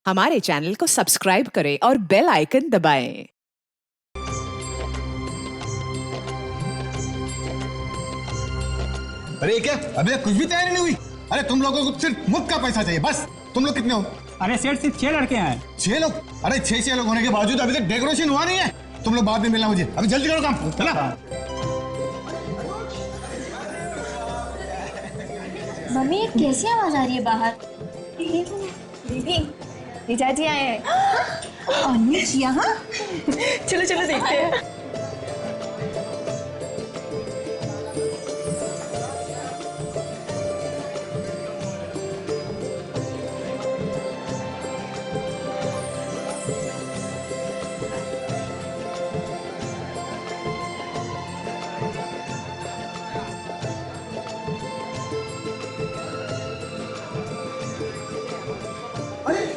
हमारे चैनल को सब्सक्राइब करें और बेल आइकन दबाएं। अरे क्या अभी तक कुछ भी तैयारी नहीं हुई? अरे तुम लोगों को सिर्फ मुफ्त का पैसा चाहिए बस। तुम लोग कितने हो? अरे सेठ सिर्फ 6 लड़के हैं। 6 लोग? अरे 6 लोग होने के बावजूद अभी तक डेकोरेशन हुआ नहीं है। तुम लोग बाद में मिलना मुझे, अभी जल्दी करो काम। चला। मम्मी ये कैसी आवाज आ रही है बाहर? दीदी जीजा जी आए हैं। अनुज यहाँ? चलो चलो देखते हैं।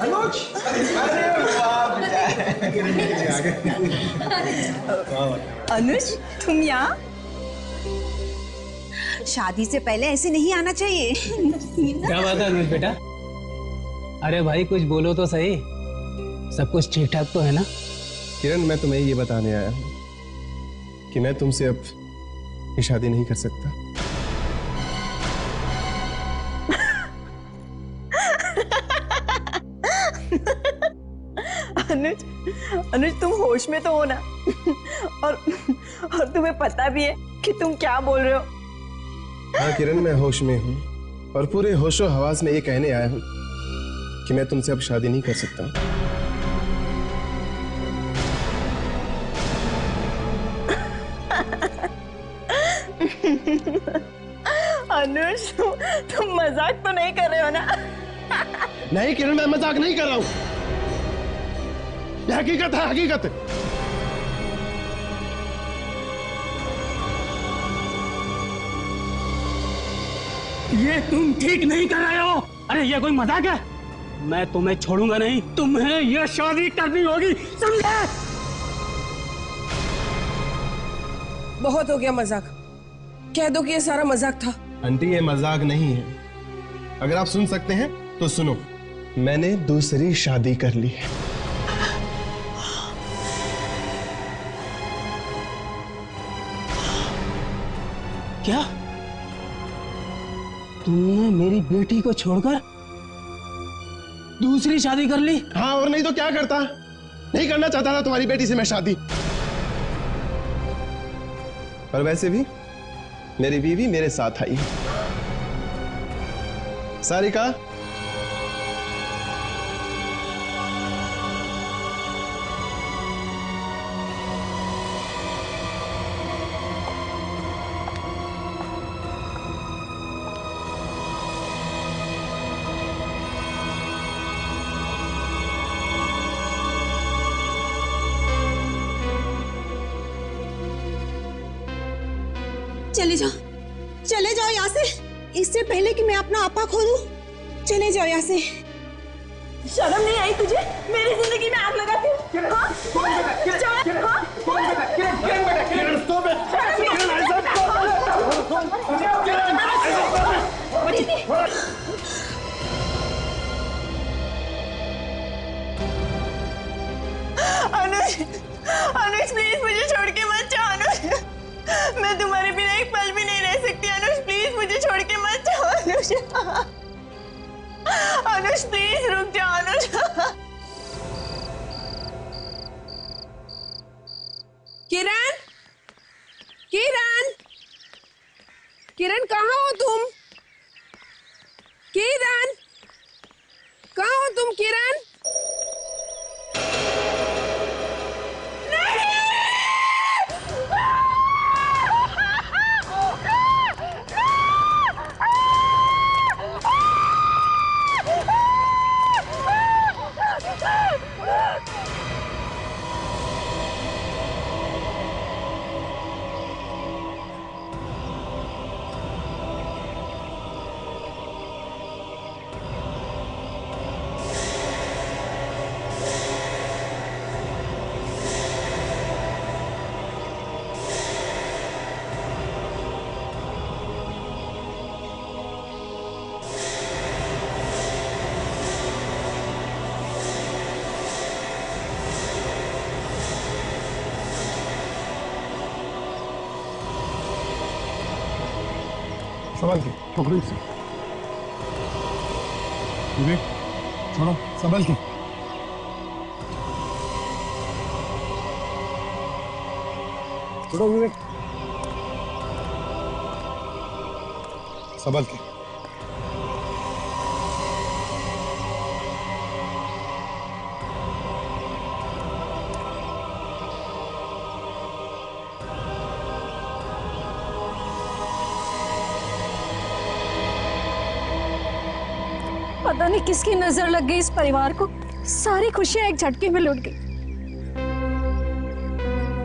अनुज! अनुज तुम यहाँ? शादी से पहले ऐसे नहीं आना चाहिए। क्या बात है अनुज बेटा? अरे भाई कुछ बोलो तो सही। सब कुछ ठीक ठाक तो है ना? किरण, मैं तुम्हें ये बताने आया हूँ कि मैं तुमसे अब ये शादी नहीं कर सकता। अनुज अनुज तुम होश में तो हो ना? और तुम्हें पता भी है कि तुम क्या बोल रहे हो? हाँ किरण, मैं होश में हूँ और पूरे होशो हवास में ये कहने आया हूँ कि मैं तुमसे अब शादी नहीं कर सकता। अनुज तुम मजाक तो नहीं कर रहे हो ना? नहीं किरण, मैं मजाक नहीं कर रहा हूँ। ये हकीकत है, हकीकत है। ये तुम ठीक नहीं कर रहे हो। अरे ये कोई मजाक है? मैं तुम्हें छोड़ूंगा नहीं। तुम्हें ये शादी करनी होगी, समझे? बहुत हो गया मजाक। कह दो कि ये सारा मजाक था। आंटी, ये मजाक नहीं है। अगर आप सुन सकते हैं तो सुनो। मैंने दूसरी शादी कर ली है। क्या तुमने मेरी बेटी को छोड़कर दूसरी शादी कर ली? हाँ, और नहीं तो क्या करता? नहीं करना चाहता था तुम्हारी बेटी से मैं शादी। और वैसे भी मेरी बीवी मेरे साथ आई। सारिका, चले जाओ यहाँ से, इससे पहले कि मैं अपना आपा खो दूं। चले जाओ यहाँ से। शर्म नहीं आई तुझे? मेरी जिंदगी में आग लगाती हो? अनुज अनुज प्लीज मुझे छोड़ के मत जाओ। अनुज मैं तुम्हारे बिना एक पल भी नहीं रह सकती। अनुज प्लीज मुझे छोड़ के मत जाओ। अनुज अनुज प्लीज रुक जाओ। अनुज किरण, किरण, किरण कहाँ हो तुम? किरण, कहाँ हो तुम? किरण, संभल के छोकरी से विवेक, छोड़ो, संभल के। छोड़ो विवेक, संभल के। पता नहीं किसकी नजर लग गई इस परिवार को, सारी खुशियां एक झटके में लुट गई।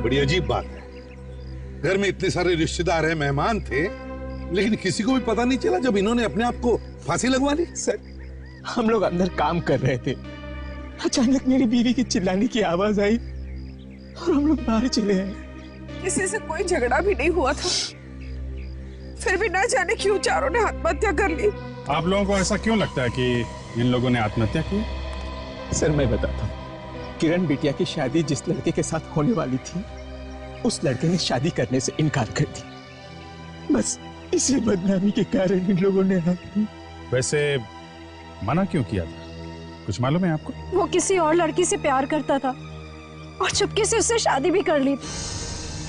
बड़ी अजीब बात है, घर में इतने सारे रिश्तेदार हैं, मेहमान थे, लेकिन किसी को भी पता नहीं चला जब इन्होंने अपने आप को फांसी लगवा ली। सर, हम लोग अंदर काम कर रहे थे, अचानक मेरी बीवी की चिल्लाने की आवाज आई और हम लोग बाहर चले आए। किसी से कोई झगड़ा भी नहीं हुआ था, फिर भी ना जाने क्यों चारों ने आत्महत्या कर ली। आप लोगों को ऐसा क्यों लगता है कि इन लोगों ने आत्महत्या की? सर मैं बताता हूँ, किरण बिटिया की शादी जिस लड़के के साथ होने वाली थी, उस लड़के ने शादी करने से इनकार कर दी। बस इसी बदनामी के कारण इन लोगों ने वैसे मना क्यों किया था, कुछ मालूम है आपको? वो किसी और लड़की से प्यार करता था और चुपके से उससे शादी भी कर ली।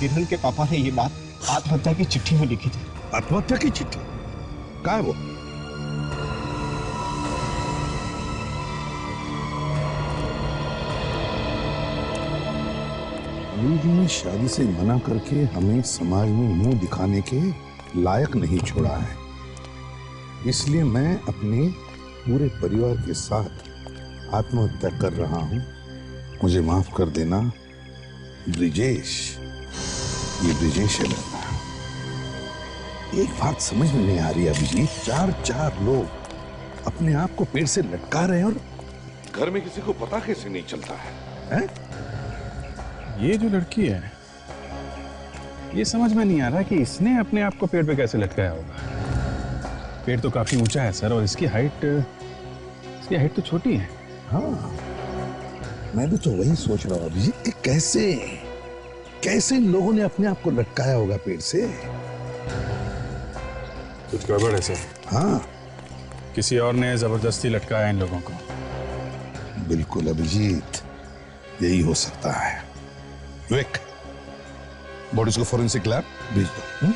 किरण के पापा ने ये बात आत्महत्या की चिट्ठी में लिखी थी। आत्महत्या की चिट्ठी? कहाँ है वो? जी ने शादी से मना करके हमें समाज में मुंह दिखाने के लायक नहीं छोड़ा है, इसलिए मैं अपने पूरे परिवार के साथ आत्महत्या कर रहा हूं। मुझे माफ कर देना ब्रिजेश, ये ब्रिजेश है लड़का। एक बात समझ में नहीं आ रही अभिजीत, चार लोग अपने आप को पेड़ से लटका रहे हैं और घर में किसी को पता कैसे नहीं चलता है? ये जो लड़की है, ये समझ में नहीं आ रहा कि इसने अपने आप को पेड़ पे कैसे लटकाया होगा। पेड़ तो काफी ऊंचा है सर, और इसकी हाइट तो छोटी है। हाँ, मैं भी तो वही सोच रहा हूँ अभिजीत कि कैसे इन लोगों ने अपने आप को लटकाया होगा पेड़ से। कुछ गड़बड़ है सर। हाँ, किसी और ने जबरदस्ती लटकाया इन लोगों को। बिल्कुल अभिजीत, यही हो सकता है। विवेक, बॉडीज को फोरेंसिक लैब भेज दो।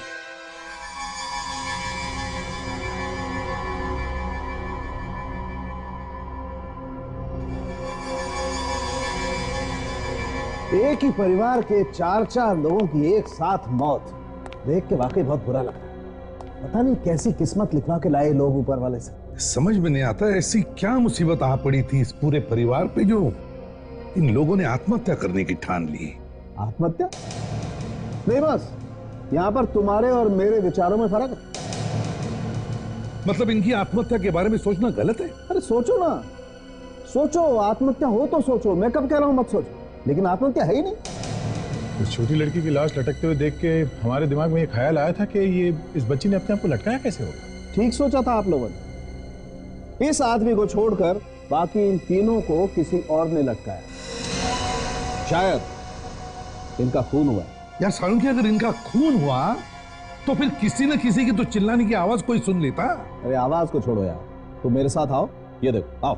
एक ही परिवार के चार लोगों की एक साथ मौत देख के वाकई बहुत बुरा लगा। पता नहीं कैसी किस्मत लिखवा के लाए लोग ऊपर वाले से। समझ में नहीं आता ऐसी क्या मुसीबत आ पड़ी थी इस पूरे परिवार पे जो इन लोगों ने आत्महत्या करने की ठान ली। आत्महत्या नहीं, बस यहाँ पर तुम्हारे और मेरे विचारों में फर्क है। मतलब इनकी आत्महत्या के बारे में सोचना गलत है? अरे सोचो ना, सोचो, आत्महत्या हो तो सोचो। मैं कब कह रहा हूँ मत सोचो, लेकिन आत्महत्या है ही नहीं। उस छोटी लड़की की लाश लटकते हुए देख के हमारे दिमाग में ये ख्याल आया था कि ये इस बच्ची ने अपने आप को लटकाया कैसे होगा। ठीक सोचा था आप लोगों ने। इस आदमी को छोड़कर बाकी इन तीनों को किसी और ने लटकाया। शायद इनका खून हुआ है। यार सारुंखी, अगर इनका खून हुआ तो फिर किसी न किसी की तो चिल्लाने की आवाज कोई सुन लेता। अरे आवाज को छोड़ो यार, तुम मेरे साथ आओ, ये देखो, आओ।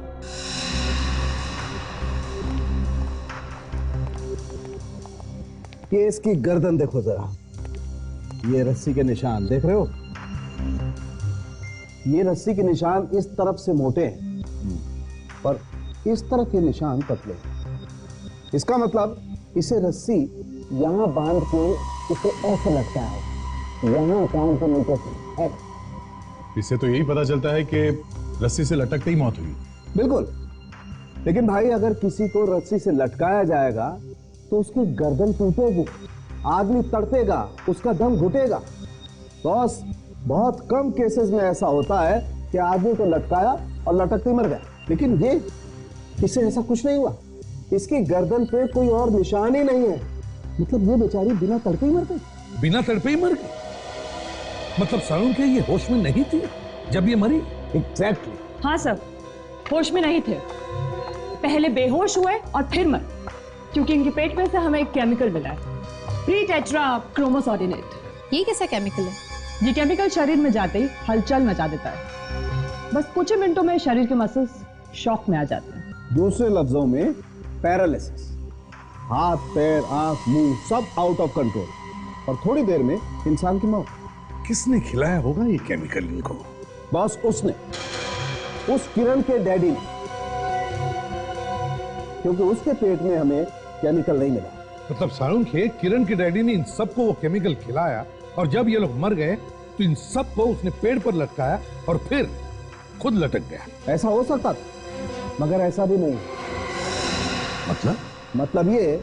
ये इसकी गर्दन देखो जरा, ये रस्सी के निशान देख रहे हो? ये रस्सी के निशान इस तरफ से मोटे हैं और इस तरफ के निशान पतले। इसका मतलब इसे रस्सी यहां बांध के इसे ऐसे लगता है, यहां कान के नीचे से। इससे तो यही पता चलता है कि रस्सी से लटकते ही मौत हुई। बिल्कुल, लेकिन भाई अगर किसी को रस्सी से लटकाया जाएगा तो उसकी गर्दन टूटेगी, आदमी तड़पेगा, उसका दम घुटेगा। बॉस, बहुत कम केसेस में ऐसा होता है कि आदमी को लटकाया और लटकते ही मर गया, लेकिन ये इससे ऐसा कुछ नहीं हुआ। इसकी गर्दन पे कोई और निशान ही नहीं है। मतलब ये बेचारी बिना तड़पे ही मर गई। बिना तड़पे ही मर गई? मतलब सारुंखी ये होश में नहीं थी जब ये मरी? एग्जैक्टली। हाँ सर, होश में नहीं थे, पहले बेहोश हुए और फिर मर, क्योंकि इनके पेट में से हमें एक केमिकल मिला है, प्री टेट्रा क्रोमोसोडिनेट। ये कैसा केमिकल है? ये केमिकल शरीर में जाते ही हलचल मचा देता है। बस कुछ ही मिनटों में शरीर के मसल्स शॉक में आ जाते हैं। दूसरे लफ्जों में पैरालिसिस, हाथ पैर आंख मुंह सब आउट ऑफ कंट्रोल और थोड़ी देर में इंसान की मौत। किसने खिलाया होगा ये केमिकल इनको? बस उसने, उस किरण के डैडी ने, क्योंकि उसके पेट में हमें केमिकल नहीं मिला। मतलब सारुण के किरण के डैडी ने इन सबको वो केमिकल खिलाया और जब ये लोग मर गए तो इन सबको उसने पेड़ पर लटकाया और फिर खुद लटक गया। ऐसा हो सकता था, मगर ऐसा भी नहीं। मतलब ये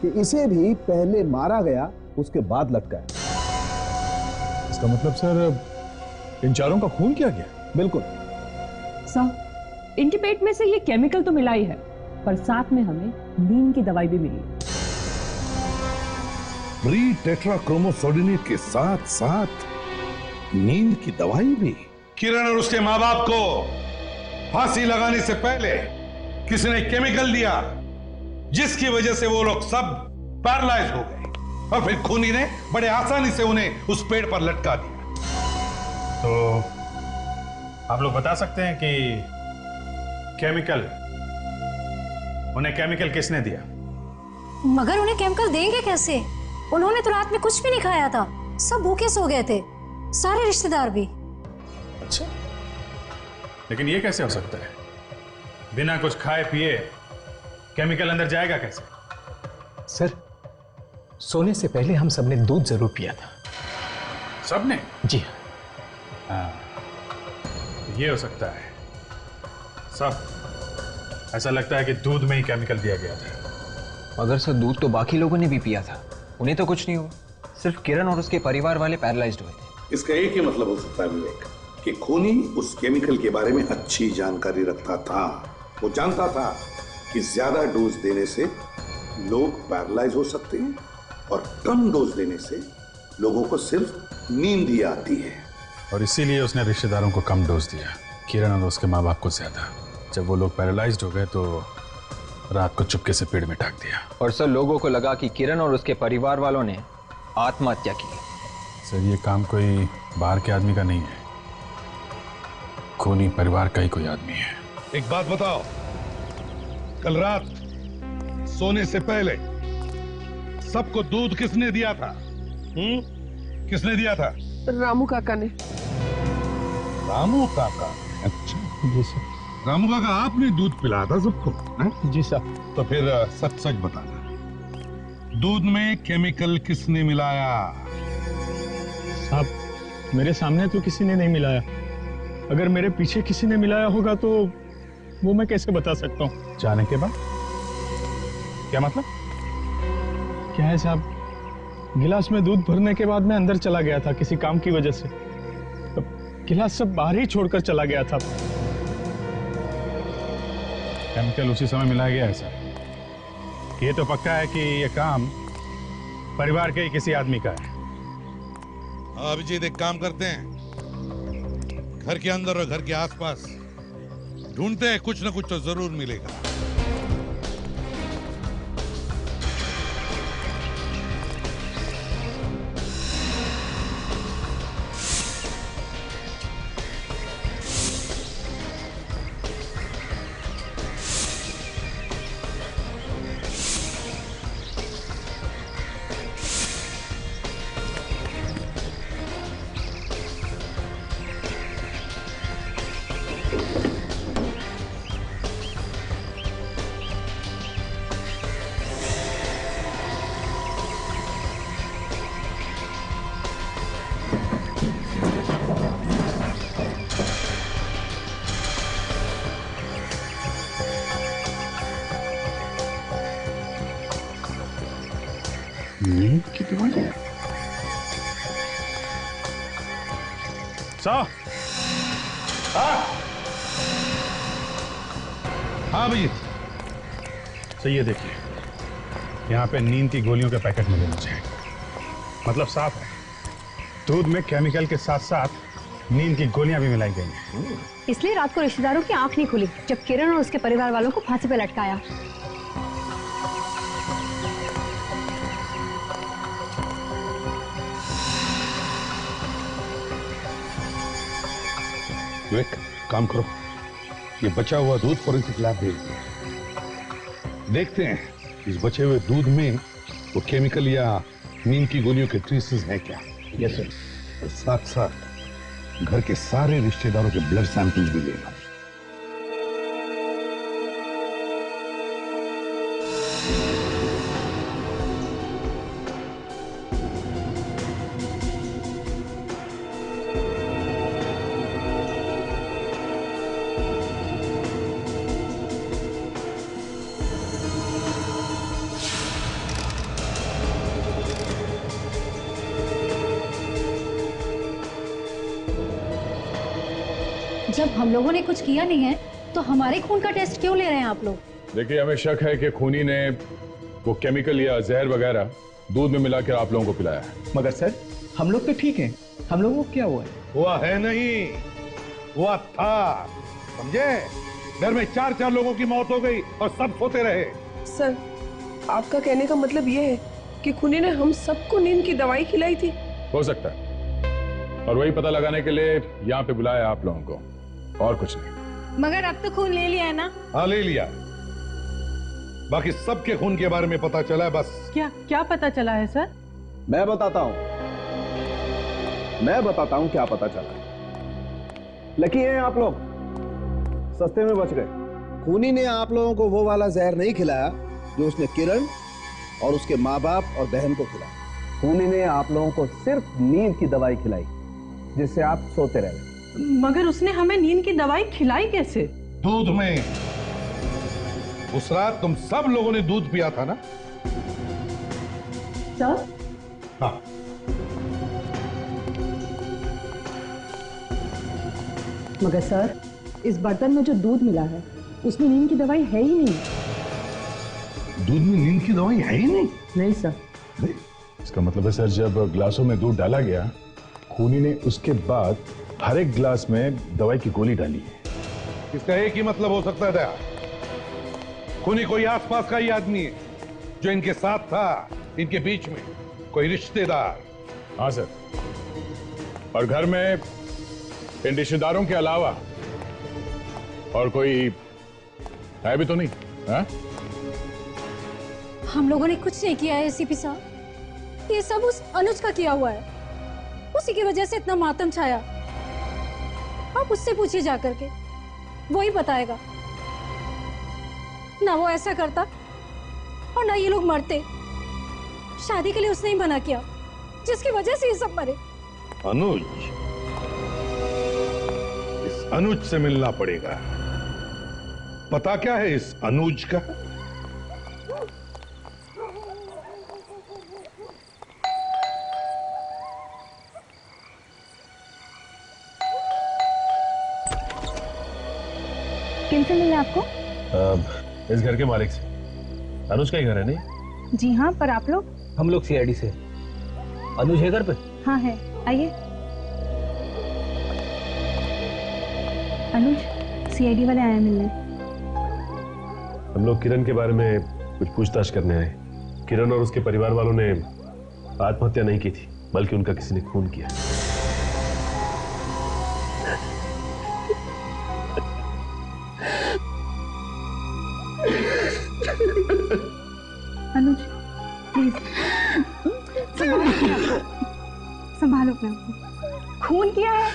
कि इसे भी पहले मारा गया उसके बाद लटकाया। इसका मतलब सर इन चारों का खून किया गया? बिल्कुल सर, इनके पेट में से ये केमिकल तो मिला ही है, पर साथ में हमें नींद की दवाई भी मिली। प्री टेट्राक्रोमोसोडिनेट के साथ साथ नींद की दवाई भी। किरण और उसके मां बाप को फांसी लगाने से पहले किसी ने केमिकल दिया जिसकी वजह से वो लोग सब पैरालाइज हो गए और फिर खूनी ने बड़े आसानी से उन्हें उस पेड़ पर लटका दिया। तो आप लोग बता सकते हैं कि उन्हें केमिकल किसने दिया? मगर उन्हें केमिकल देंगे कैसे? उन्होंने तो रात में कुछ भी नहीं खाया था, सब भूखे सो गए थे, सारे रिश्तेदार भी। अच्छा, लेकिन ये कैसे हो सकता है? बिना कुछ खाए पिए केमिकल अंदर जाएगा कैसे? सर, सोने से पहले हम सबने दूध जरूर पिया था। सबने? जी हाँ, ये हो सकता है। सब ऐसा लगता है कि दूध में ही केमिकल दिया गया था। मगर सर, दूध तो बाकी लोगों ने भी पिया था, उन्हें तो कुछ नहीं हुआ। सिर्फ किरण और उसके परिवार वाले पैरालाइज्ड हुए थे। इसका एक ही मतलब हो सकता है विवेक कि खूनी उस केमिकल के बारे में अच्छी जानकारी रखता था। वो जानता था कि ज्यादा डोज देने से लोग पैरालाइज हो सकते हैं और कम डोज देने से लोगों को सिर्फ नींद ही आती है। और इसीलिए उसने रिश्तेदारों को कम डोज दिया, किरण और उसके माँ बाप को ज्यादा। जब वो लोग पैरालाइज्ड हो गए तो रात को चुपके से पेड़ में टाक दिया। और सर, लोगों को लगा कि किरण और उसके परिवार वालों ने आत्महत्या की। सर, ये काम कोई बाहर के आदमी का नहीं है, खूनी परिवार का ही कोई आदमी है। एक बात बताओ, कल रात सोने से पहले सबको दूध किसने दिया था? किसने दिया था? रामू काका ने। रामू काका? अच्छा जी सर। रामू काका आपने दूध पिलाया था सबको? जी सर। तो फिर सच सच बताना, दूध में केमिकल किसने मिलाया? साहब, मेरे सामने तो किसी ने नहीं मिलाया। अगर मेरे पीछे किसी ने मिलाया होगा तो वो मैं कैसे बता सकता हूँ? जाने के बाद क्या मतलब? क्या है साहब, गिलास में दूध भरने के बाद मैं अंदर चला गया था किसी काम की वजह से। गिलास सब बाहर ही छोड़कर चला गया था। केमिकल उसी समय मिलाया गया है सर। ये तो पक्का है कि ये काम परिवार के ही किसी आदमी का है। अभिजीत, एक काम करते हैं, घर के अंदर और घर के आसपास ढूंढते हैं, कुछ ना कुछ तो जरूर मिलेगा। नींद की दवाई? हाँ भैया। सही है, देखिए यहाँ पे नींद की गोलियों के पैकेट मिले मुझे। मतलब साफ है, दूध में केमिकल के साथ साथ नींद की गोलियां भी मिलाई गई हैं। इसलिए रात को रिश्तेदारों की आंख नहीं खुली जब किरण और उसके परिवार वालों को फांसी पे लटकाया। विवेक, काम करो, ये बचा हुआ दूध फॉरेंसिक लैब भेज दो। देखते हैं इस बचे हुए दूध में वो केमिकल या नीम की गोलियों के ट्रेसेस हैं क्या। Yes sir. और साथ साथ घर के सारे रिश्तेदारों के ब्लड सैंपल्स भी ले लो। जब हम लोगों ने कुछ किया नहीं है तो हमारे खून का टेस्ट क्यों ले रहे हैं आप लोग? देखिए, हमें शक है कि खूनी ने वो केमिकल या जहर वगैरह दूध में मिलाकर आप लोगों को पिलाया है। मगर सर, हम लोग तो ठीक हैं, हम लोगों को क्या हुआ है? हुआ है नहीं, हुआ था, समझे? घर में 4-4 लोगों की मौत हो गई और सब सोते रहे। सर, आपका कहने का मतलब ये है कि खूनी ने हम सबको नींद की दवाई खिलाई थी? हो सकता है, और वही पता लगाने के लिए यहाँ पे बुलाया आप लोगों को, और कुछ नहीं। मगर अब तो खून ले लिया है ना? हाँ, ले लिया। बाकी सबके खून के बारे में पता चला है बस। क्या पता चला है सर? मैं बताता हूँ क्या पता चला। लकी हैं आप लोग, सस्ते में बच गए। खूनी ने आप लोगों को वो वाला जहर नहीं खिलाया जो उसने किरण और उसके माँ बाप और बहन को खिलाया। खूनी ने आप लोगों को सिर्फ नींद की दवाई खिलाई जिससे आप सोते रहे। मगर उसने हमें नींद की दवाई खिलाई कैसे? दूध में। उस रात तुम सब लोगों ने दूध पिया था ना? सर? हाँ। मगर सर, इस बर्तन में जो दूध मिला है उसमें नींद की दवाई है ही नहीं। दूध में नींद की दवाई है ही नहीं? नहीं सर। इसका मतलब है सर, जब ग्लासों में दूध डाला गया, खूनी ने उसके बाद हर एक ग्लास में दवाई की गोली डाली है। इसका एक ही मतलब हो सकता है दया, खूनी कोई आसपास का ही आदमी है जो इनके साथ था, इनके बीच में कोई रिश्तेदार। हाँ सर, और घर में इन रिश्तेदारों के अलावा और कोई है भी तो नहीं? हाँ? हम लोगों ने कुछ नहीं किया है एसीपी साहब, ये सब उस अनुज का किया हुआ है, उसी की वजह से इतना मातम छाया। आप उससे पूछिए जाकर के, वो ही बताएगा। ना वो ऐसा करता और ना ये लोग मरते। शादी के लिए उसने ही मना किया, जिसकी वजह से ये सब मरे। अनुज, इस अनुज से मिलना पड़ेगा। पता क्या है इस अनुज का? किनसे मिला आपको? इस घर के मालिक से। अनुज का ही घर है नहीं? जी हाँ, पर आप लोग? हम लोग सीआईडी से। अनुज है घर पे? हाँ है, आइए। अनुज, सीआईडी वाले आए मिलने। हम लोग किरण के बारे में कुछ पूछताछ करने आए। किरण और उसके परिवार वालों ने आत्महत्या नहीं की थी, बल्कि उनका किसी ने खून किया। अनुज, प्लीज संभालो अपने आप को। खून किया है,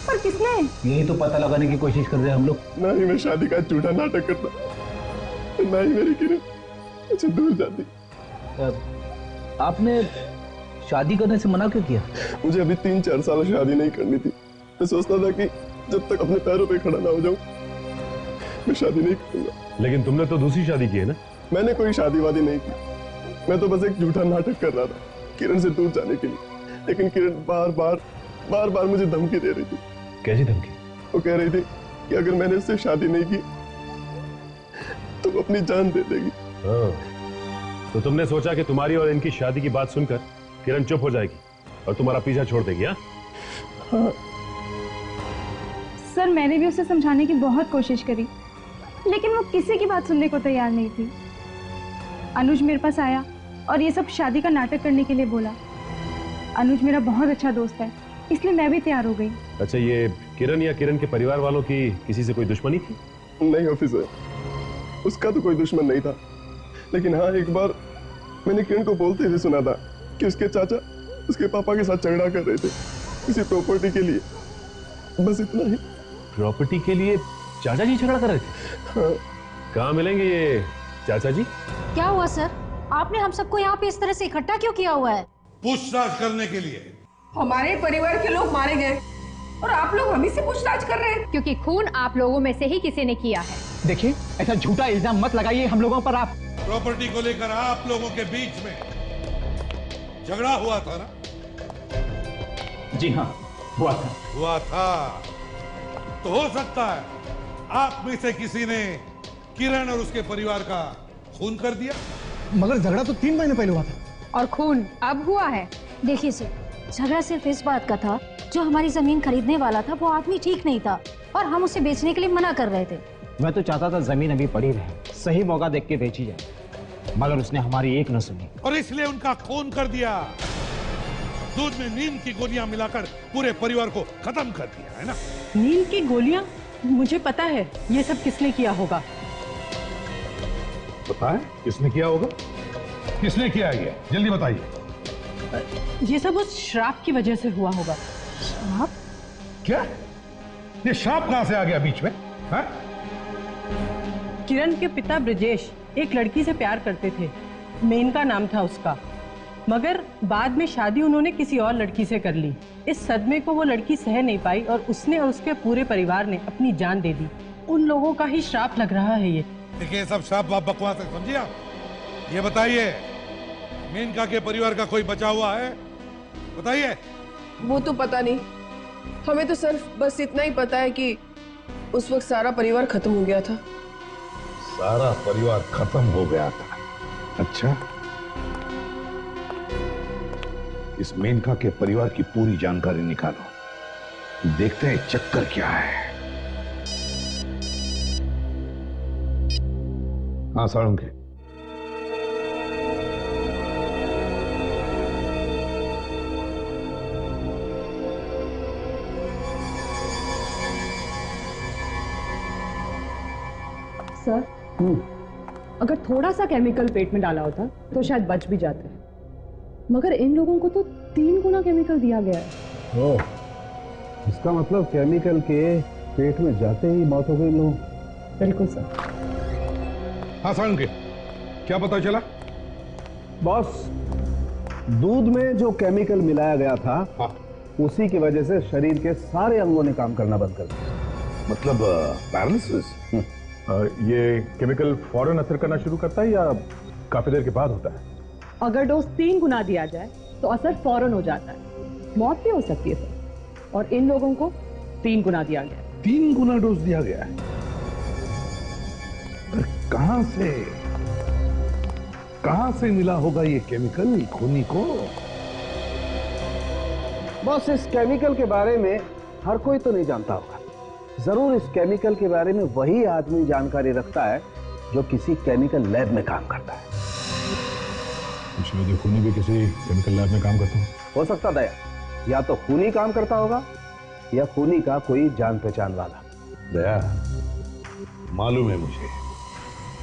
पर किसने? यही तो पता लगाने की कोशिश कर रहे हैं हम लोग। ना ही मैं शादी का झूठा नाटक करता, ना ही मेरी किरण मुझे दूर जाती। आपने शादी करने से मना क्यों किया? मुझे अभी 3-4 साल शादी नहीं करनी थी। मैं सोचता था कि जब तक अपने पैरों पे खड़ा ना हो जाऊं, मैं शादी नहीं करूंगा। लेकिन तुमने तो दूसरी शादी की है ना? मैंने कोई शादी वादी नहीं की, मैं तो बस एक झूठा नाटक कर रहा था किरण से दूर जाने के लिए। लेकिन किरण बार बार मुझे धमकी दे रही थी। कैसी धमकी? वो कह रही थी कि अगर मैंने इससे शादी नहीं की तो वो अपनी जान दे देगी। तो तुमने सोचा कि तुम्हारी और इनकी शादी की बात सुनकर किरण चुप हो जाएगी और तुम्हारा पीछा छोड़ देगी? हाँ? सर, मैंने भी उसे समझाने की बहुत कोशिश करी, लेकिन वो किसी की बात सुनने को तैयार नहीं थी। अनुज मेरे पास आया और ये सब शादी का नाटक करने के लिए बोला। अनुज मेरा बहुत अच्छा दोस्त है, इसलिए मैं भी तैयार हो गई। अच्छा, ये किरण या किरण के परिवार वालों की किसी से कोई दुश्मनी थी? नहीं ऑफिसर, उसका तो कोई दुश्मन नहीं था, लेकिन हाँ एक बार मैंने किरण को बोलते हुए सुना था कि उसके चाचा उसके पापा के साथ झगड़ा कर रहे थे किसी प्रॉपर्टी के लिए। बस इतना ही। प्रॉपर्टी के लिए चाचा जी झगड़ा कर रहे थे? हाँ। कहाँ मिलेंगे ये चाचा जी? क्या हुआ सर? आपने हम सबको यहाँ पे इस तरह से इकट्ठा क्यों किया हुआ है? पूछताछ करने के लिए। हमारे परिवार के लोग मारे गए और आप लोग हमें से पूछताछ कर रहे हैं, क्योंकि खून आप लोगों में से ही किसी ने किया है। देखिए, ऐसा झूठा इल्जाम मत लगाइए हम लोगों पर। आप प्रॉपर्टी को लेकर आप लोगों के बीच में झगड़ा हुआ था ना? जी हाँ, हुआ था। तो हो सकता है आप में से किसी ने किरण और उसके परिवार का खून कर दिया। मगर झगड़ा तो 3 महीने पहले हुआ था। और खून अब हुआ है। देखिए सर, झगड़ा सिर्फ इस बात का था, जो हमारी जमीन खरीदने वाला था वो आदमी ठीक नहीं था और हम उसे बेचने के लिए मना कर रहे थे। मैं तो चाहता था जमीन अभी पड़ी रहे, सही मौका देख के बेची जाए, मगर उसने हमारी एक न सुनी और इसलिए उनका खून कर दिया। दूध में नींद की गोलियां मिलाकर पूरे परिवार को खत्म कर दिया है ना? नींद की गोलियां? मुझे पता है ये सब किसने किया होगा। पता है किसने किया होगा? किसने किया ये? जल्दी बताइए। ये सब उस श्राप की वजह से हुआ होगा। श्राप? क्या? ये श्राप कहां से आ गया बीच में? हाँ? किरण के पिता ब्रजेश एक लड़की से प्यार करते थे, मेनका नाम था उसका, मगर बाद में शादी उन्होंने किसी और लड़की से कर ली। इस सदमे को वो लड़की सह नहीं पाई और उसने और उसके पूरे परिवार ने अपनी जान दे दी। उन लोगों का ही श्राप लग रहा है ये। देखिए, सब श्राप बकवास है, समझिए आप? ये बताइए, मेनका के परिवार का कोई बचा हुआ है? बताइए। वो तो पता नहीं, हमें तो सिर्फ बस इतना ही पता है कि उस वक्त सारा परिवार खत्म हो गया था। सारा परिवार खत्म हो गया था? अच्छा, इस मेनका के परिवार की पूरी जानकारी निकालो, देखते हैं चक्कर क्या है। हाँ साळुंखे, सर, अगर थोड़ा सा केमिकल पेट में डाला होता तो शायद बच भी जाते, मगर इन लोगों को तो 3 गुना केमिकल दिया गया है। ओह, इसका मतलब केमिकल के पेट में जाते ही मौत हो गई लोग। बिल्कुल सर। हाँ साळुंखे, क्या पता चला? बॉस, दूध में जो केमिकल मिलाया गया था, हाँ, उसी की वजह से शरीर के सारे अंगों ने काम करना बंद कर दिया। मतलब पैरालिसिस? ये केमिकल फौरन असर करना शुरू करता है या काफी देर के बाद होता है? अगर डोज 3 गुना दिया जाए तो असर फौरन हो जाता है, मौत भी हो सकती है सर। और इन लोगों को 3 गुना दिया गया। 3 गुना डोज दिया गया है? कहां से मिला होगा ये केमिकल खूनी को? बॉस, इस केमिकल के बारे में हर कोई तो नहीं जानता होगा। जरूर इस केमिकल के बारे में वही आदमी जानकारी रखता है जो किसी केमिकल लैब में काम करता है। शायद ये खूनी भी किसी केमिकल लैब में काम करता हो सकता दया, या तो खूनी काम करता होगा या खूनी का कोई जान पहचान वाला। दया, मालूम है मुझे,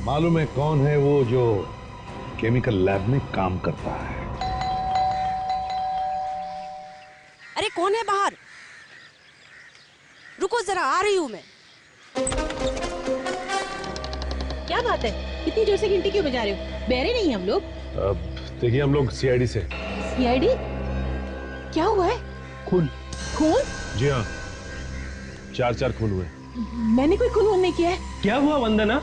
मालूम है कौन है वो जो केमिकल लैब में काम करता है। अरे कौन है बाहर? रुको जरा, आ रही हूं मैं। क्या बात है, इतनी जोर से घंटी क्यों बजा रहे हो? बहरे नहीं हम लोग? देखिए, हम लोग सीआईडी से। सीआईडी? क्या हुआ है? खून। खून? जी हाँ, 4 खून हुए। मैंने कोई खून नहीं किया है। क्या हुआ वंदना?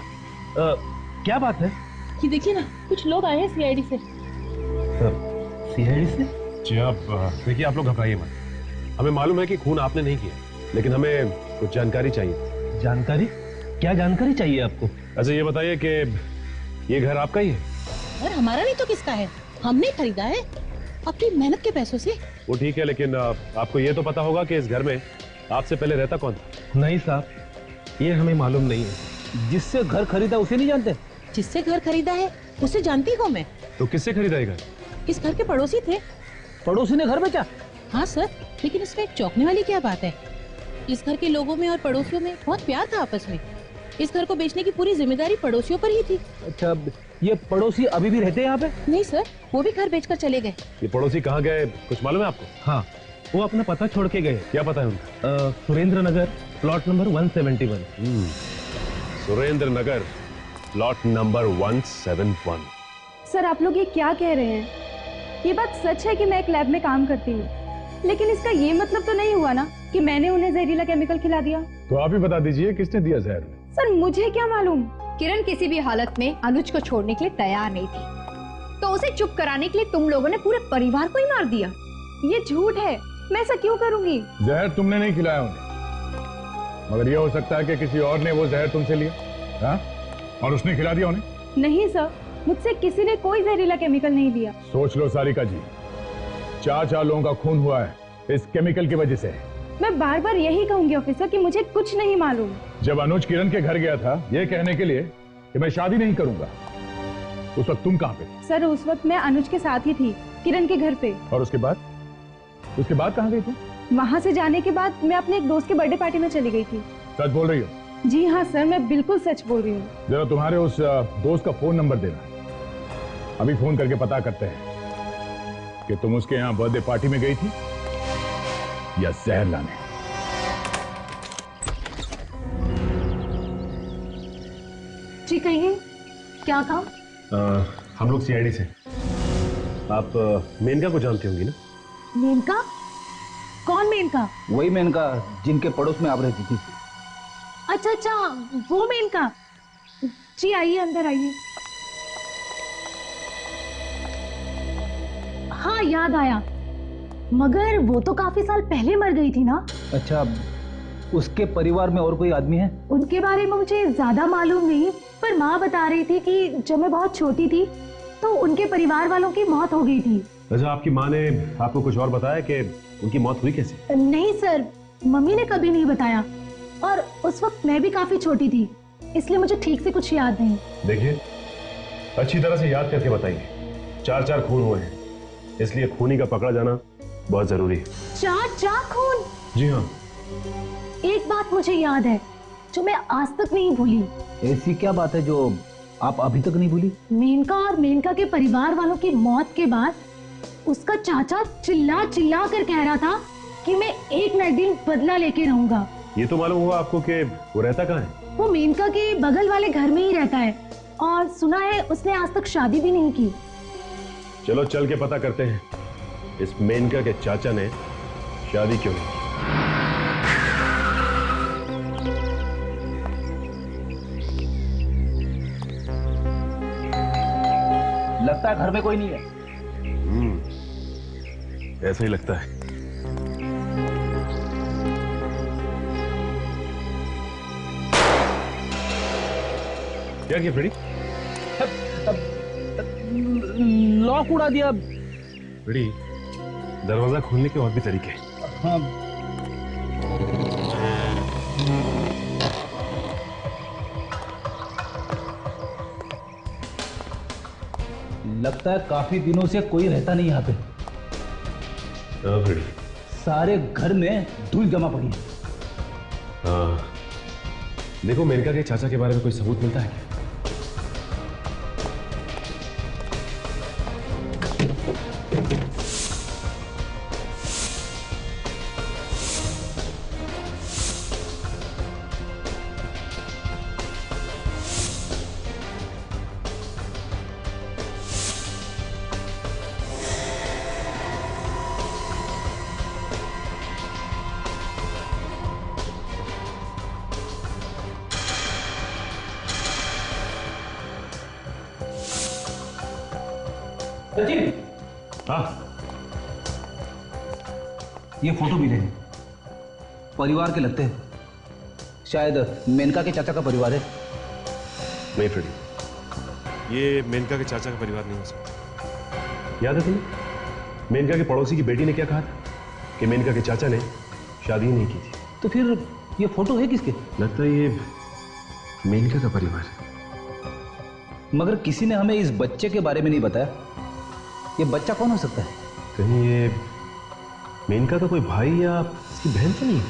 क्या बात है? ये देखिए ना, कुछ लोग आए हैं सीआईडी से। सीआईडी से? जी आप देखिए, आप लोग घबराइए मत। हमें मालूम है कि खून आपने नहीं किया, लेकिन हमें कुछ जानकारी चाहिए। जानकारी? क्या जानकारी चाहिए आपको? अच्छा ये बताइए कि ये घर आपका ही है? घर हमारा नहीं तो किसका है? हमने खरीदा है अपनी मेहनत के पैसों से। वो ठीक है, लेकिन आपको ये तो पता होगा कि इस घर में आपसे पहले रहता कौन था? नहीं साहब, ये हमें मालूम नहीं है। जिससे घर खरीदा उसे नहीं जानते? जिससे घर खरीदा है उसे जानती हूँ मैं। तो किससे खरीदा ये घर? इस घर के पड़ोसी थे। पड़ोसी ने घर बेचा? हाँ सर, लेकिन इसमें एक चौंकने वाली क्या बात है, इस घर के लोगों में और पड़ोसियों में बहुत प्यार था आपस में। इस घर को बेचने की पूरी जिम्मेदारी पड़ोसियों पर ही थी। अच्छा, ये पड़ोसी अभी भी रहते हैं यहाँ पे? नहीं सर, वो भी घर बेचकर चले गए। ये पड़ोसी कहाँ गए, कुछ मालूम है आपको? हाँ, वो अपना पता छोड़ के गए। क्या पता है उनका? सुरेंद्र नगर, प्लॉट नंबर 171। सुरेंद्र नगर, प्लॉट नंबर 171। सर, आप लोग ये क्या कह रहे हैं? ये बात सच है कि मैं एक लैब में काम करती हूँ, लेकिन इसका ये मतलब तो नहीं हुआ ना कि मैंने उन्हें जहरीला केमिकल खिला दिया। तो आप ही बता दीजिए किसने दिया जहर? सर, मुझे क्या मालूम। किरण किसी भी हालत में अनुज को छोड़ने के लिए तैयार नहीं थी, तो उसे चुप कराने के लिए तुम लोगों ने पूरे परिवार को ही मार दिया। ये झूठ है, मैं ऐसा क्यों करूंगी? जहर तुमने नहीं खिलाया उन्हें, मगर यह हो सकता है कि किसी और ने वो जहर तुमसे लिया, हाँ? और उसने खिला दिया उन्हें। नहीं सर, मुझसे किसी ने कोई जहरीला केमिकल नहीं लिया। सोच लो सारिका जी, 4 लोगों का खून हुआ है इस केमिकल की वजह से। मैं बार बार यही कहूंगी ऑफिसर कि मुझे कुछ नहीं मालूम। जब अनुज किरण के घर गया था ये कहने के लिए कि मैं शादी नहीं करूंगा, उस वक्त तुम कहाँ पे थे? सर, उस वक्त मैं अनुज के साथ ही थी, किरण के घर पे। और उसके बाद कहाँ गई थी? वहाँ से जाने के बाद मैं अपने एक दोस्त के बर्थडे पार्टी में चली गई थी। सच बोल रही हो? जी हाँ सर, मैं बिल्कुल सच बोल रही हूँ। जरा तुम्हारे उस दोस्त का फोन नंबर देना, अभी फोन करके पता करते हैं कि तुम उसके यहाँ बर्थडे पार्टी में गई थी या जहर लाने। जी कहिए, क्या था? हम लोग सीआईडी से। आप मेनका को जानती होंगी ना? मेनका? कौन मेनका? वही मेनका जिनके पड़ोस में आप रहती थी। अच्छा अच्छा, वो मेनका। जी आइए, अंदर आइए। हाँ, याद आया, मगर वो तो काफी साल पहले मर गई थी ना। अच्छा, उसके परिवार में और कोई आदमी है? उनके बारे में मुझे ज्यादा मालूम नहीं, पर माँ बता रही थी कि जब मैं बहुत छोटी थी तो उनके परिवार वालों की मौत हो गई थी। अच्छा, आपकी माँ ने आपको कुछ और बताया कि उनकी मौत हुई कैसे? नहीं सर, मम्मी ने कभी नहीं बताया, और उस वक्त मैं भी काफी छोटी थी, इसलिए मुझे ठीक से कुछ याद नहीं। देखिए, अच्छी तरह से याद करके बताइए। 4 खून हुए हैं, इसलिए खूनी का पकड़ा जाना बहुत जरूरी है। 4 खून? जी हाँ। एक बात मुझे याद है जो मैं आज तक नहीं भूली। ऐसी क्या बात है जो आप अभी तक नहीं भूली? मेनका और मेनका के परिवार वालों की मौत के बाद उसका चाचा चिल्ला चिल्ला कर कह रहा था कि मैं एक न दिन बदला लेके रहूंगा। ये तो मालूम हुआ आपको कि वो रहता कहाँ है? वो मेनका के बगल वाले घर में ही रहता है, और सुना है उसने आज तक शादी भी नहीं की। चलो चल के पता करते हैं इस मेनका के चाचा ने शादी क्यों नहीं की। लगता है घर में कोई नहीं है। ऐसा ही लगता है। क्या किया फ्रेडी? लॉक उड़ा दिया। फ्रेडी, दरवाजा खोलने के और भी तरीके हैं। हाँ। लगता है काफी दिनों से कोई रहता नहीं यहाँ पे। हाँ फ्रेडी। सारे घर में धूल जमा पड़ी है। हाँ, देखो मेनका के चाचा के बारे में कोई सबूत मिलता है क्या? हाँ, ये फोटो मिले हैं, परिवार के लगते हैं। शायद मेनका के चाचा का परिवार है। नहीं फ्रेडी, ये मेनका के चाचा का परिवार नहीं हो सकता। याद है तुम्हें मेनका के पड़ोसी की बेटी ने क्या कहा था कि मेनका के चाचा ने शादी ही नहीं की थी। तो फिर ये फोटो है किसके? लगता है ये मेनका का परिवार है। मगर किसी ने हमें इस बच्चे के बारे में नहीं बताया। ये बच्चा कौन हो सकता है? कहीं ये मेनका का कोई भाई या इसकी बहन तो नहीं है?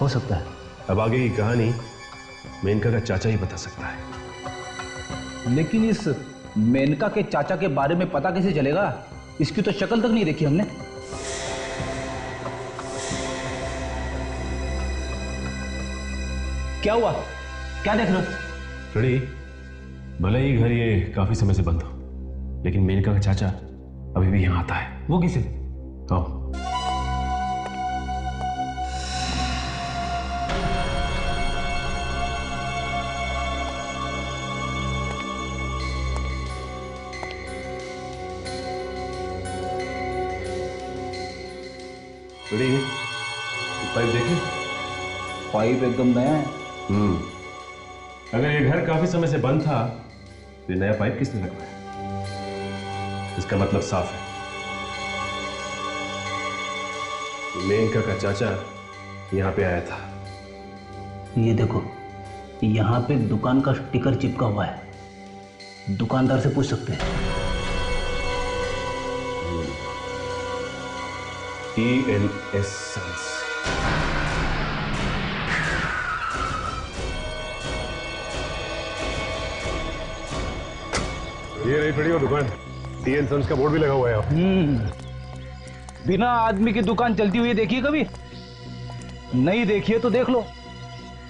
हो सकता है। अब आगे की कहानी मेनका का चाचा ही बता सकता है। लेकिन इस मेनका के चाचा के बारे में पता कैसे चलेगा? इसकी तो शक्ल तक नहीं देखी हमने। क्या हुआ? क्या देख रहे हो? फ्रेडी, भले ही घर ये काफी समय से बंद हो, लेकिन मेनका का चाचा अभी भी यहाँ आता है। वो किसे? आओ। फ्रेडी, पाइप देखें। पाइप एकदम नया है। अगर ये घर काफी समय से बंद था तो नया पाइप किसने लगवाया? इसका मतलब साफ है, मेनका का चाचा यहाँ पे आया था। ये देखो, यहाँ पे दुकान का स्टिकर चिपका हुआ है। दुकानदार से पूछ सकते हैं। ENS Sons। ये रही फ्रेडी वो दुकान। TN Sons का बोर्ड भी लगा हुआ है। बिना आदमी की दुकान चलती हुई देखिए कभी? नहीं देखिए तो देख लो।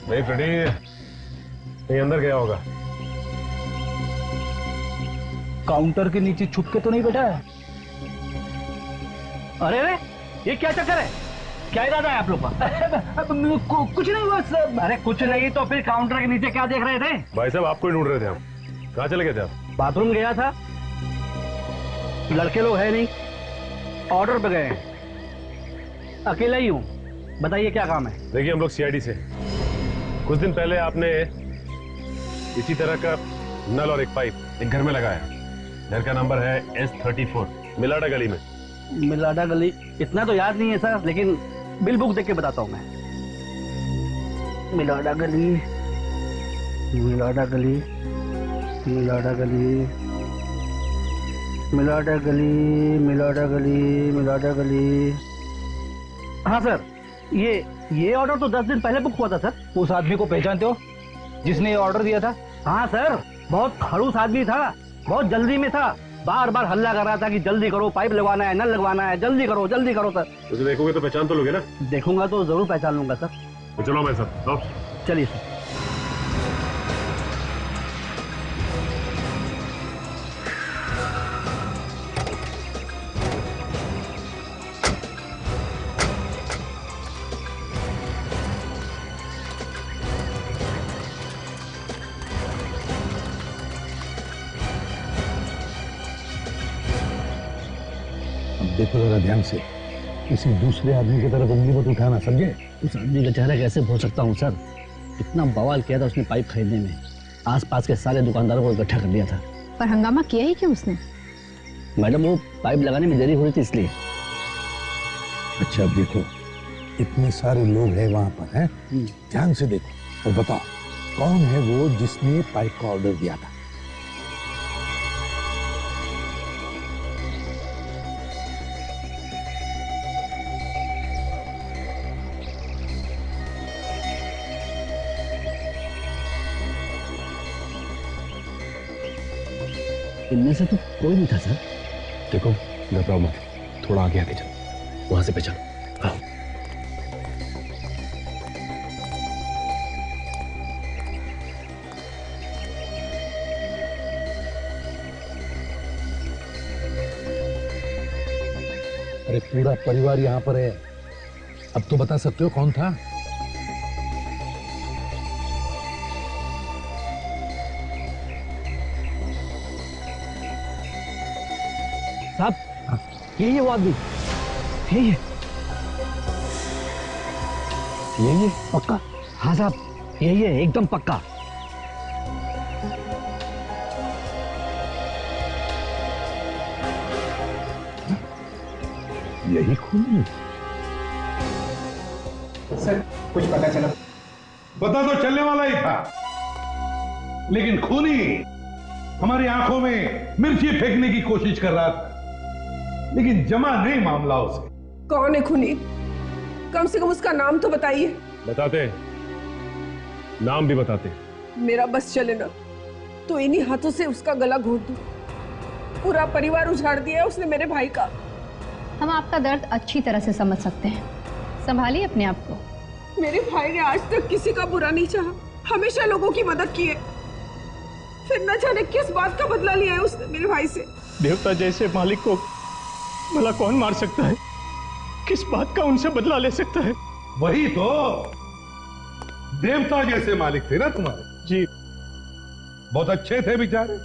नहीं फ्रेडी, ये अंदर गया होगा। काउंटर के नीचे छुप के तो नहीं बैठा है? अरे अरे, ये क्या चक्कर है? क्या इरादा है आप लोग का? कुछ नहीं बस। अरे कुछ नहीं तो फिर काउंटर के नीचे क्या देख रहे थे? भाई साहब आपको ही ढूंढ रहे थे हम। कहाँ चले गए थे आप? बाथरूम गया था। लड़के लोग है नहीं, ऑर्डर पे गए हैं। अकेला ही हूँ। बताइए क्या काम है? देखिए हम लोग CID से। कुछ दिन पहले आपने इसी तरह का नल और एक पाइप एक घर में लगाया। घर का नंबर है S34, मिलाडा गली में। मिलाडा गली? इतना तो याद नहीं है सर, लेकिन बिल बुक देख के बताता हूँ मैं। मिलाडा गली, मिलाडा गली, मिलाडा गली, मिलाडा गली, मिलाडा गली, मिलाडा गली। हाँ सर, ये ऑर्डर तो 10 दिन पहले बुक हुआ था सर। उस आदमी को पहचानते हो जिसने ये ऑर्डर दिया था? हाँ सर, बहुत खड़ूस आदमी था, बहुत जल्दी में था। बार बार हल्ला कर रहा था कि जल्दी करो, पाइप लगवाना है, नल लगवाना है, जल्दी करो सर। उसे देखोगे तो पहचान तो लोगे ना? देखूंगा तो जरूर पहचान लूंगा सर। तो चलो मैं सर। चलिए सर। देखो जरा ध्यान से, किसी दूसरे आदमी की तरफ उंगली मत उठाना, समझे? उस आदमी का चेहरा कैसे भूल सकता हूँ सर? इतना बवाल किया था उसने पाइप खरीदने में। आसपास के सारे दुकानदारों को इकट्ठा कर लिया था। पर हंगामा किया ही क्यों उसने? मैडम, वो पाइप लगाने में देरी हो रही थी इसलिए। अच्छा अब देखो, इतने सारे लोग हैं वहां पर, हैं? ध्यान से देखो और बताओ कौन है वो जिसने पाइप का ऑर्डर दिया था? इनमें से तो कोई नहीं था सर। देखो घबराओ मत, थोड़ा आगे चलो, वहां से पहचानो। हाँ। अरे पूरा परिवार यहाँ पर है, अब तो बता सकते हो कौन था? साहब, यही है वो आदमी। यही है पक्का? हाँ साहब, यही है, एकदम पक्का। यही खून? सर कुछ पता चला? पता तो चलने वाला ही था, लेकिन खूनी हमारी आंखों में मिर्ची फेंकने की कोशिश कर रहा था, लेकिन जमा नहीं मामला उसे। कौन है खूनी? कम से कम उसका नाम तो बताइए। बताते, नाम भी बताते। मेरा बस चले ना तो इन्हीं हाथों से उसका गला घोट दूं। पूरा परिवार उजाड़ दिया है उसने मेरे भाई का। हम आपका दर्द अच्छी तरह से समझ सकते हैं, संभालिए अपने आप को। मेरे भाई ने आज तक किसी का बुरा नहीं चाहा, हमेशा लोगों की मदद की है। फिर न जाने किस बात का बदला लिया है उसने मेरे भाई से। देवता जैसे मालिक को भला कौन मार सकता है? किस बात का उनसे बदला ले सकता है? वही तो, देवता जैसे मालिक थे ना तुम्हारे। जी, बहुत अच्छे थे बेचारे,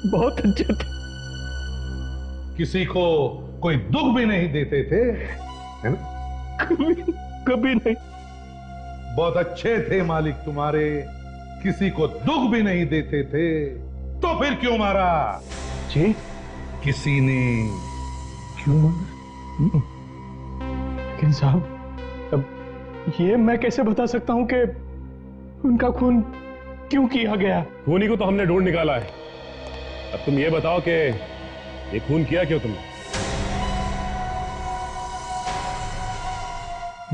बहुत अच्छे थे। किसी को कोई दुख भी नहीं देते थे, है ना? कभी नहीं। बहुत अच्छे थे मालिक तुम्हारे, किसी को दुख भी नहीं देते थे, तो फिर क्यों मारा? जी, किसी ने क्यों मारा? लेकिन साहब, अब ये मैं कैसे बता सकता हूं कि उनका खून क्यों किया गया? खूनी को तो हमने ढूंढ निकाला है। अब तुम ये बताओ कि ये खून किया क्यों तुमने?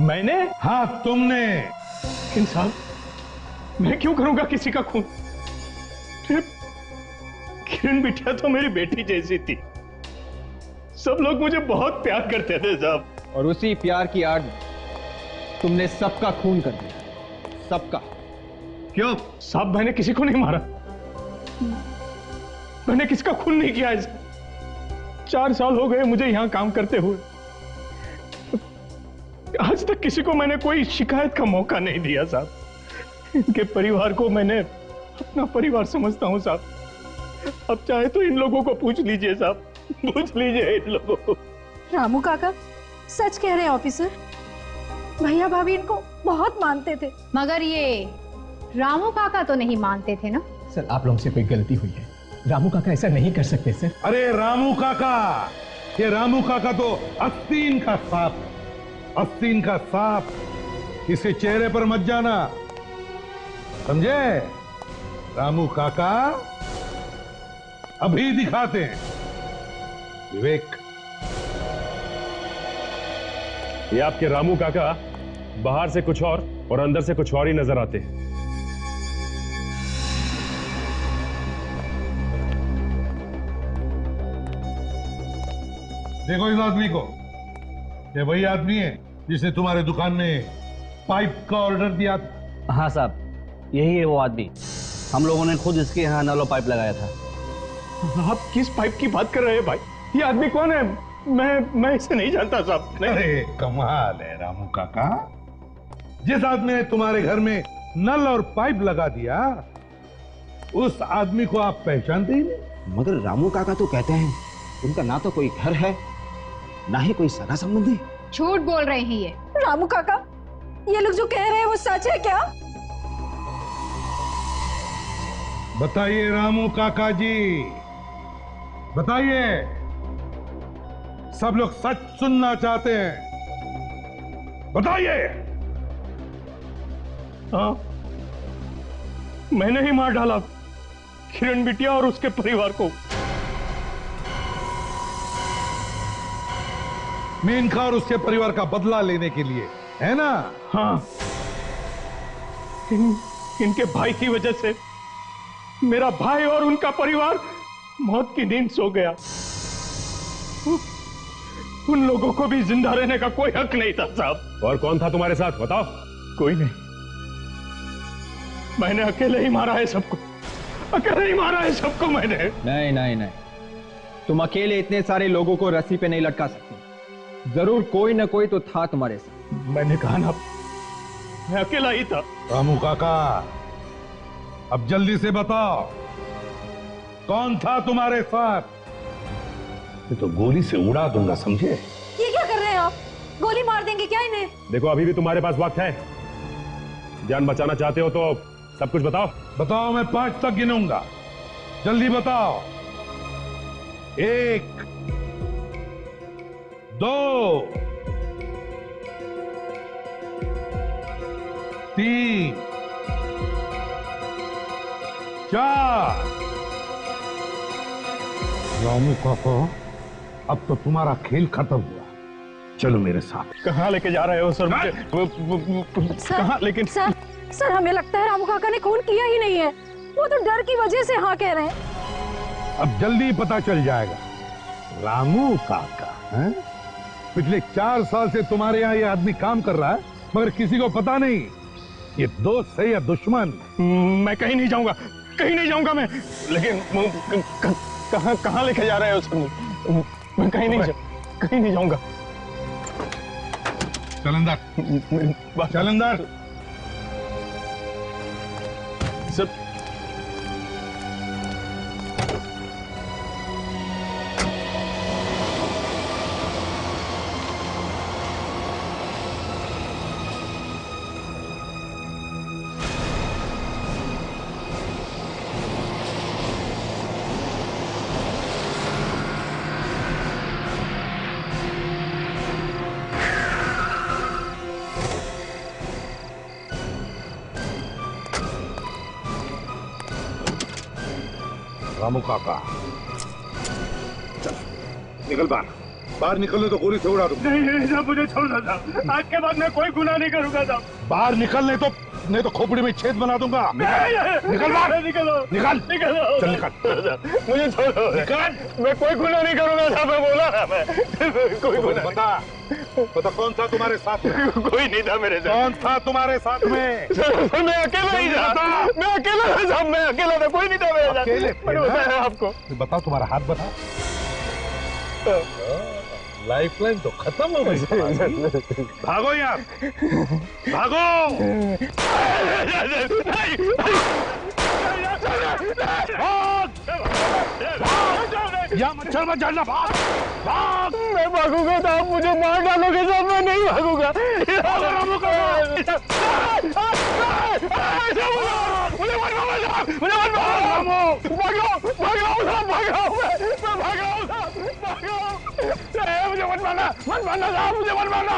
मैंने? हाँ, तुमने। लेकिन साहब, मैं क्यों करूंगा किसी का खून? किरण बिटिया तो मेरी बेटी जैसी थी। सब लोग मुझे बहुत प्यार करते थे साहब। और उसी प्यार की आड़ में तुमने सबका खून कर दिया, सबका। क्यों साहब? मैंने किसी को नहीं मारा, मैंने किसका खून नहीं किया है। 4 साल हो गए मुझे यहां काम करते हुए, आज तक किसी को मैंने कोई शिकायत का मौका नहीं दिया साहब। इनके परिवार को मैंने अपना परिवार समझता हूं साहब। अब चाहे तो इन लोगों को पूछ लीजिए साहब, पूछ लीजिए इन लोगों को। रामू काका सच कह रहे हैं ऑफिसर, भैया भाभी इनको बहुत मानते थे। मगर ये रामू काका तो नहीं मानते थे ना? सर, आप लोगों से कोई गलती हुई है, रामू काका ऐसा नहीं कर सकते सर। अरे रामू काका, ये रामू काका तो आस्तीन का सांप, आस्तीन का सांप। इसे चेहरे पर मत जाना, समझे? रामू काका अभी दिखाते हैं विवेक। ये आपके रामू काका बाहर से कुछ और अंदर से कुछ और ही नजर आते हैं। देखो इस आदमी को, ये वही आदमी है जिसने तुम्हारे दुकान में पाइप का ऑर्डर दिया था। हाँ साहब, यही है वो आदमी। हम लोगों ने खुद इसके यहाँ नलो पाइप लगाया था। आप किस पाइप की बात कर रहे हैं भाई? ये आदमी कौन है? मैं इसे नहीं जानता साहब। अरे कमाल है रामू काका, जिस आदमी ने तुम्हारे घर में नल और पाइप लगा दिया, उस आदमी को आप पहचानते ही नहीं। मगर रामू काका तो कहते हैं उनका ना तो कोई घर है, ना ही कोई सगा संबंधी। झूठ बोल रहे हैं ये। रामू काका, ये लोग जो कह रहे हैं वो सच है क्या? बताइए रामू काका जी, बताइए। सब लोग सच सुनना चाहते हैं, बताइए। हाँ, मैंने ही मार डाला किरण बिटिया और उसके परिवार को। मेनका और उसके परिवार का बदला लेने के लिए, है ना? हाँ, इनके भाई की वजह से मेरा भाई और उनका परिवार मौत की नींद सो गया। उन लोगों को भी जिंदा रहने का कोई हक नहीं था साहब। और कौन था तुम्हारे साथ, बताओ? कोई नहीं, मैंने अकेले ही मारा है सबको, अकेले ही मारा है सबको मैंने। नहीं नहीं नहीं, तुम अकेले इतने सारे लोगों को रस्सी पे नहीं लटका सकते। जरूर कोई ना कोई तो था तुम्हारे साथ। मैंने कहा ना, मैं अकेला ही था। रामू काका, अब जल्दी से बताओ, कौन था तुम्हारे साथ? ये तो गोली से उड़ा दूंगा, समझे? ये क्या कर रहे हैं आप? गोली मार देंगे क्या इन्हें? देखो, अभी भी तुम्हारे पास वक्त है। जान बचाना चाहते हो तो सब कुछ बताओ। बताओ, मैं 5 तक गिनूंगा, जल्दी बताओ। 1 2 3 4। रामू काका, अब तो तुम्हारा खेल खत्म हुआ। चलो मेरे साथ। कहाँ लेके जा रहे हो सर मुझे? कहाँ? लेकिन सर हमें लगता है रामू काका ने खून किया ही नहीं है। वो तो डर की वजह से हाँ कह रहे हैं। अब जल्दी पता चल जाएगा। रामू काका हैं? पिछले 4 साल से तुम्हारे यहाँ ये आदमी काम कर रहा है, मगर किसी को पता नहीं ये दोस्त है या दुश्मन। मैं कहीं नहीं जाऊंगा, कहीं नहीं जाऊंगा मैं। लेकिन कहाँ लेके जा रहे हो सर? मैं कहीं नहीं जाऊंगा। चल अंदर, चल अंदर। सब रामू काका चल निकल बाहर निकलने तो गोली से उड़ा दूंगा। नहीं साहब, मुझे छोड़ दो साहब। आज के बाद मैं कोई गुनाह नहीं करूंगा साहब। बाहर निकल, नहीं तो खोपड़ी में छेद बना दूंगा। निकल बाहर, निकलो, निकल चल निकल। मुझे छोड़ो, निकल। मैं कोई गुनाह नहीं करूंगा साहब, मैं बोला ना मैं कोई गुनाह। बता कौन था तुम्हारे साथ में? कोई नहीं था मेरे साथ। कौन था तुम्हारे साथ में? मैं अकेला ही था। मैं अकेला था साहब, मैं अकेला था, कोई नहीं था मेरे साथ। अकेले मैंने बताया आपको। बताओ तुम्हारा हाथ बताओ। लाइफलाइन तो खत्म हो गई। भागो यार, भागो। या मच्छर मत जाना, भाग भाग। मैं भागूंगा तो आप मुझे मार डालोगे साहब, मैं नहीं भागूंगा। मुझे मत मारना साहब, मुझे मत मारना।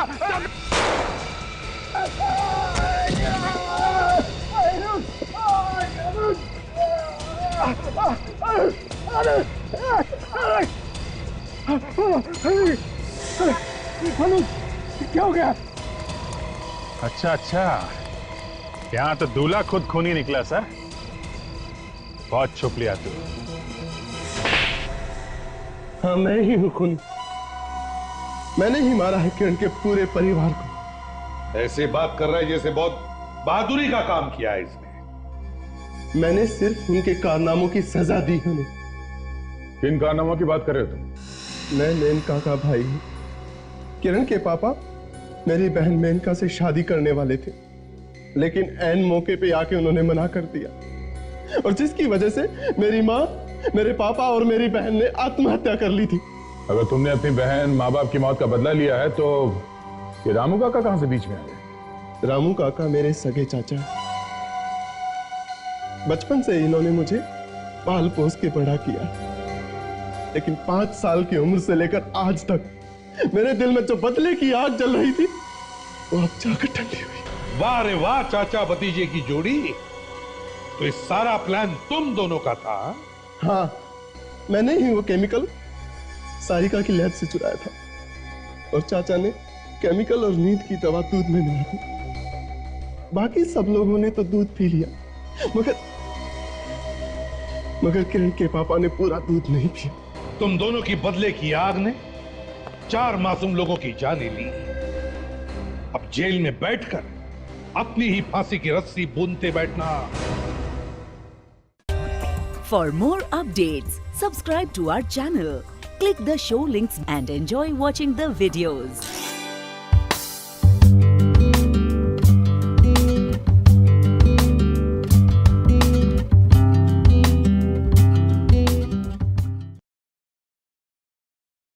क्या हो गया? अच्छा, यहाँ तो दूल्हा खुद खूनी निकला सर। बहुत छुप लिया तू। हाँ मैं ही हूँ खूनी। मैंने ही मारा है किरण के पूरे परिवार को। ऐसे बात कर रहा है जैसे बहुत बहादुरी का काम किया है इसने। मैंने सिर्फ उनके कारनामों की सजा दी है उन्हें। किन कारनामों की बात कर रहे हो तुम? मैं मेनका का भाई हूं। किरण के पापा मेरी बहन मेनका से शादी करने वाले थे, लेकिन ऐन मौके पे आके उन्होंने मना कर दिया, और जिसकी वजह से मेरी माँ, मेरे पापा और मेरी बहन ने आत्महत्या कर ली थी। अगर तुमने अपनी बहन माँ बाप की मौत का बदला लिया है तो ये रामू काका कहां से बीच में आ गए? रामू काका मेरे सगे चाचा हैं। बचपन से इन्होंने मुझे पाल पोस के बड़ा किया, लेकिन 5 साल की उम्र से लेकर आज तक मेरे दिल में जो बदले की आग जल रही थी वो अब जाकर ठंडी हुई। वाह रे वाह, चाचा भतीजे की जोड़ी। तो इस सारा प्लान तुम दोनों का था? हाँ, मैंने ही वो केमिकल सारिका की लैब से चुराया था, और चाचा ने केमिकल और नींद की दवा दूध में मिला दी। बाकी सब लोगों ने तो दूध पी लिया, मगर किरण के पापा ने पूरा दूध नहीं पिया। तुम दोनों की बदले की आग ने 4 मासूम लोगों की जानें ली। अब जेल में बैठकर अपनी ही फांसी की रस्सी बूंदते बैठना। For more updates, subscribe to our channel, click the show links and enjoy watching the videos.